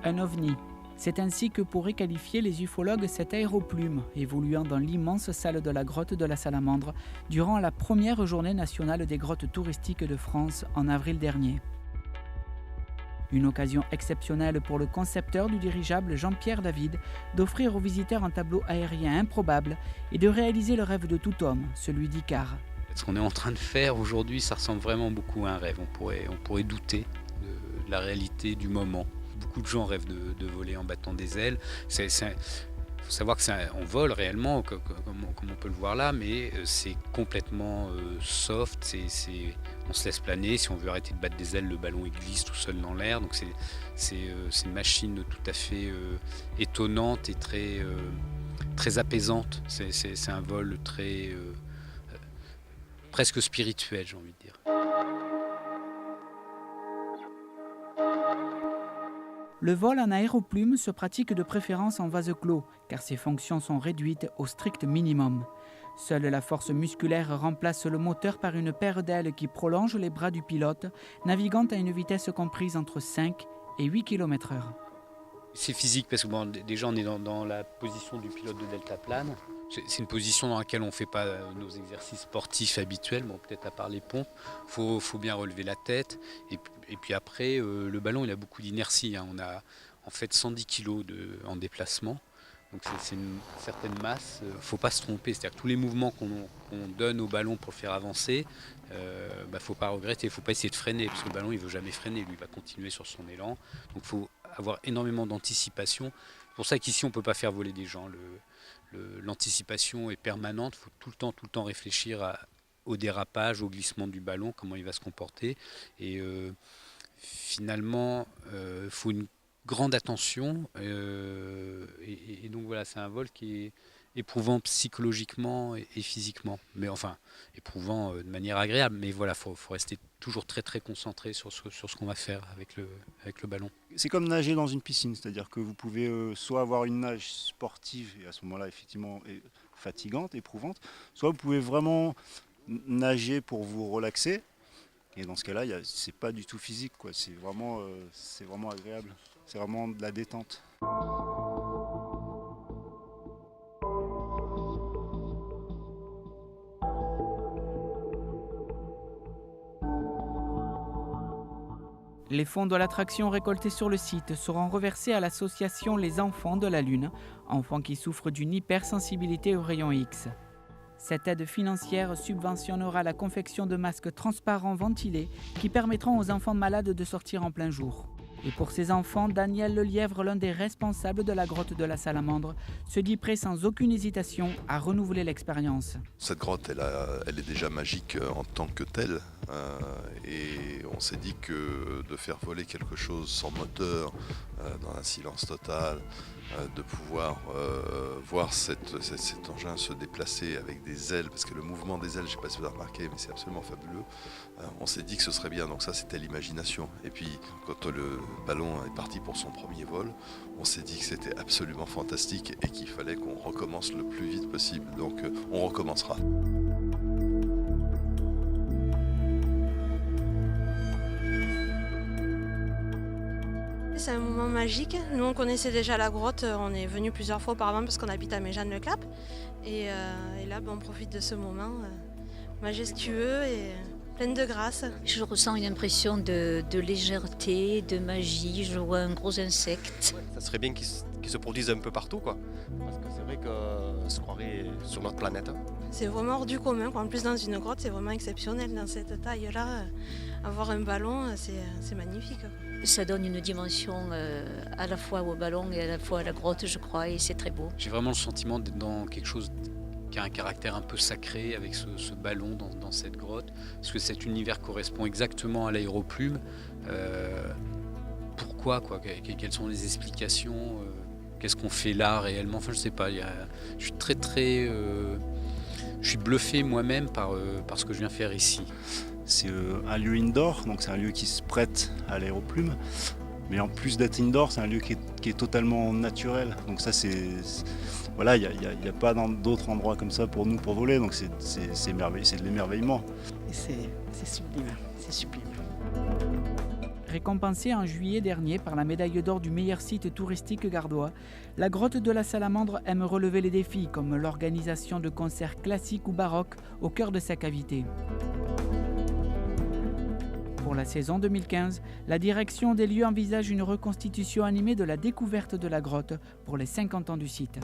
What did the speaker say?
Un ovni. C'est ainsi que pourraient qualifier les ufologues cette aéroplume, évoluant dans l'immense salle de la grotte de la Salamandre, durant la première journée nationale des grottes touristiques de France en avril dernier. Une occasion exceptionnelle pour le concepteur du dirigeable Jean-Pierre David d'offrir aux visiteurs un tableau aérien improbable et de réaliser le rêve de tout homme, celui d'Icare. Ce qu'on est en train de faire aujourd'hui, ça ressemble vraiment beaucoup à un rêve. On pourrait douter de la réalité du moment. Beaucoup de gens rêvent de voler en battant des ailes. Il faut savoir qu'on vole réellement, comme on peut le voir là, mais c'est complètement soft. On se laisse planer. Si on veut arrêter de battre des ailes, le ballon il glisse tout seul dans l'air. Donc c'est une machine tout à fait étonnante et très apaisante. C'est un vol très presque spirituel, j'ai envie de dire. Le vol en aéroplume se pratique de préférence en vase clos, car ses fonctions sont réduites au strict minimum. Seule la force musculaire remplace le moteur par une paire d'ailes qui prolonge les bras du pilote, naviguant à une vitesse comprise entre 5 et 8 km/h. C'est physique parce que déjà on est dans la position du pilote de deltaplane. C'est une position dans laquelle on ne fait pas nos exercices sportifs habituels, peut-être à part les pompes. Faut bien relever la tête. Et puis après, le ballon il a beaucoup d'inertie. On a en fait 110 kg en déplacement. Donc c'est une certaine masse. Il ne faut pas se tromper. C'est-à-dire que tous les mouvements qu'on donne au ballon pour le faire avancer, il ne faut pas regretter. Il ne faut pas essayer de freiner parce que le ballon il ne veut jamais freiner. Lui il va continuer sur son élan. Donc il faut avoir énormément d'anticipation. C'est pour ça qu'ici on ne peut pas faire voler des gens. L'anticipation est permanente, il faut tout le temps réfléchir au dérapage, au glissement du ballon, comment il va se comporter. Et finalement, il faut une grande attention. Et donc voilà, c'est un vol qui est éprouvant psychologiquement et physiquement. Mais enfin, éprouvant de manière agréable. Mais voilà, faut rester toujours très concentré sur ce qu'on va faire avec le ballon. C'est comme nager dans une piscine, c'est-à-dire que vous pouvez soit avoir une nage sportive et à ce moment-là effectivement fatigante, éprouvante, soit vous pouvez vraiment nager pour vous relaxer. Et dans ce cas-là, c'est pas du tout physique, quoi. C'est vraiment agréable. C'est vraiment de la détente. Les fonds de l'attraction récoltés sur le site seront reversés à l'association Les Enfants de la Lune, enfants qui souffrent d'une hypersensibilité aux rayons X. Cette aide financière subventionnera la confection de masques transparents ventilés qui permettront aux enfants malades de sortir en plein jour. Et pour ces enfants, Daniel Lelièvre, l'un des responsables de la grotte de la Salamandre, se dit prêt sans aucune hésitation à renouveler l'expérience. Cette grotte, elle est déjà magique en tant que telle. Et on s'est dit que de faire voler quelque chose sans moteur, dans un silence total, de pouvoir voir cet engin se déplacer avec des ailes, parce que le mouvement des ailes, je ne sais pas si vous avez remarqué, mais c'est absolument fabuleux. On s'est dit que ce serait bien, donc ça c'était l'imagination. Et puis quand le ballon est parti pour son premier vol, on s'est dit que c'était absolument fantastique et qu'il fallait qu'on recommence le plus vite possible. Donc on recommencera. C'est un moment magique. Nous, on connaissait déjà la grotte. On est venu plusieurs fois auparavant parce qu'on habite à Méjeanne-le-Clap. Et là, on profite de ce moment majestueux et plein de grâce. Je ressens une impression de légèreté, de magie. Je vois un gros insecte. Ça serait bien qu'il se produise un peu partout, quoi. Parce que c'est vrai qu'on se croirait sur notre planète. C'est vraiment hors du commun, quoi. En plus, dans une grotte, c'est vraiment exceptionnel. Dans cette taille-là, avoir un ballon, c'est magnifique, quoi. Ça donne une dimension à la fois au ballon et à la fois à la grotte, je crois, et c'est très beau. J'ai vraiment le sentiment d'être dans quelque chose qui a un caractère un peu sacré avec ce ballon dans cette grotte, parce que cet univers correspond exactement à l'aéroplume. Pourquoi, quoi, quelles sont les explications, qu'est-ce qu'on fait là réellement, enfin je sais pas, je suis je suis bluffé moi-même par ce que je viens faire ici. C'est un lieu indoor, donc c'est un lieu qui se prête à l'aéroplume. Mais en plus d'être indoor, c'est un lieu qui est totalement naturel. Donc ça, voilà, il n'y a pas d'autres endroits comme ça pour nous pour voler. Donc c'est merveilleux, c'est de l'émerveillement. C'est sublime, c'est sublime. Récompensée en juillet dernier par la médaille d'or du meilleur site touristique gardois, la grotte de la Salamandre aime relever les défis comme l'organisation de concerts classiques ou baroques au cœur de sa cavité. Pour la saison 2015, la direction des lieux envisage une reconstitution animée de la découverte de la grotte pour les 50 ans du site.